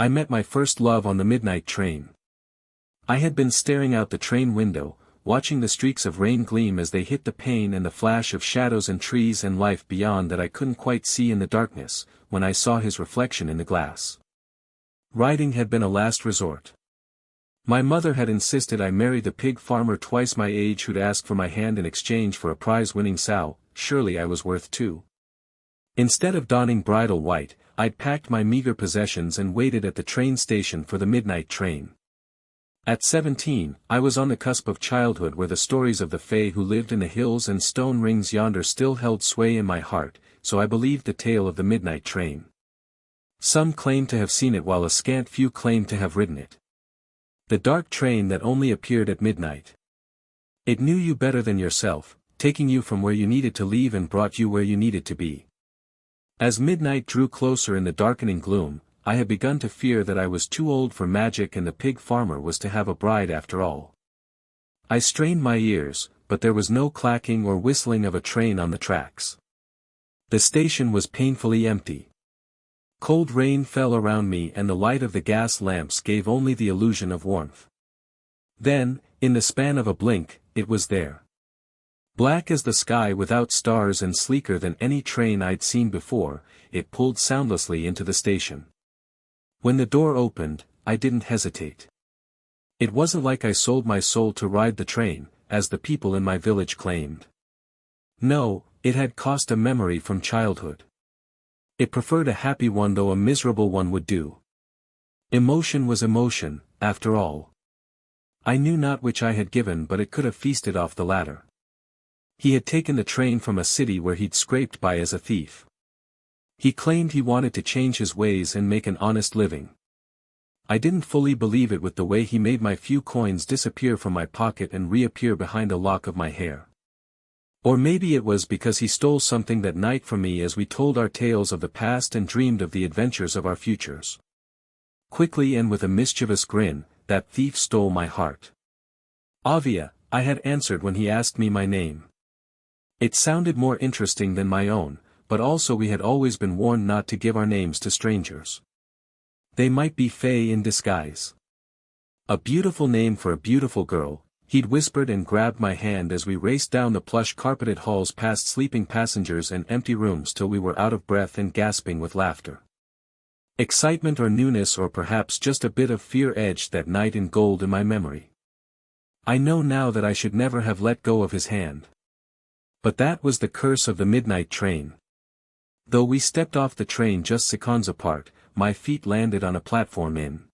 I met my first love on the midnight train. I had been staring out the train window, watching the streaks of rain gleam as they hit the pane and the flash of shadows and trees and life beyond that I couldn't quite see in the darkness, when I saw his reflection in the glass. Riding had been a last resort. My mother had insisted I marry the pig farmer twice my age who'd asked for my hand in exchange for a prize-winning sow. Surely I was worth two. Instead of donning bridal white, I'd packed my meager possessions and waited at the train station for the midnight train. At 17, I was on the cusp of childhood where the stories of the fae who lived in the hills and stone rings yonder still held sway in my heart, so I believed the tale of the midnight train. Some claimed to have seen it while a scant few claimed to have ridden it. The dark train that only appeared at midnight. It knew you better than yourself, taking you from where you needed to leave and brought you where you needed to be. As midnight drew closer in the darkening gloom, I had begun to fear that I was too old for magic and the pig farmer was to have a bride after all. I strained my ears, but there was no clacking or whistling of a train on the tracks. The station was painfully empty. Cold rain fell around me and the light of the gas lamps gave only the illusion of warmth. Then, in the span of a blink, it was there. Black as the sky without stars and sleeker than any train I'd seen before, it pulled soundlessly into the station. When the door opened, I didn't hesitate. It wasn't like I sold my soul to ride the train, as the people in my village claimed. No, it had cost a memory from childhood. It preferred a happy one though a miserable one would do. Emotion was emotion, after all. I knew not which I had given but it could have feasted off the latter. He had taken the train from a city where he'd scraped by as a thief. He claimed he wanted to change his ways and make an honest living. I didn't fully believe it with the way he made my few coins disappear from my pocket and reappear behind a lock of my hair. Or maybe it was because he stole something that night from me as we told our tales of the past and dreamed of the adventures of our futures. Quickly and with a mischievous grin, that thief stole my heart. Avia, I had answered when he asked me my name. It sounded more interesting than my own, but also we had always been warned not to give our names to strangers. They might be fae in disguise. A beautiful name for a beautiful girl, he'd whispered and grabbed my hand as we raced down the plush carpeted halls past sleeping passengers and empty rooms till we were out of breath and gasping with laughter. Excitement or newness or perhaps just a bit of fear edged that night in gold in my memory. I know now that I should never have let go of his hand. But that was the curse of the midnight train. Though we stepped off the train just seconds apart, my feet landed on a platform in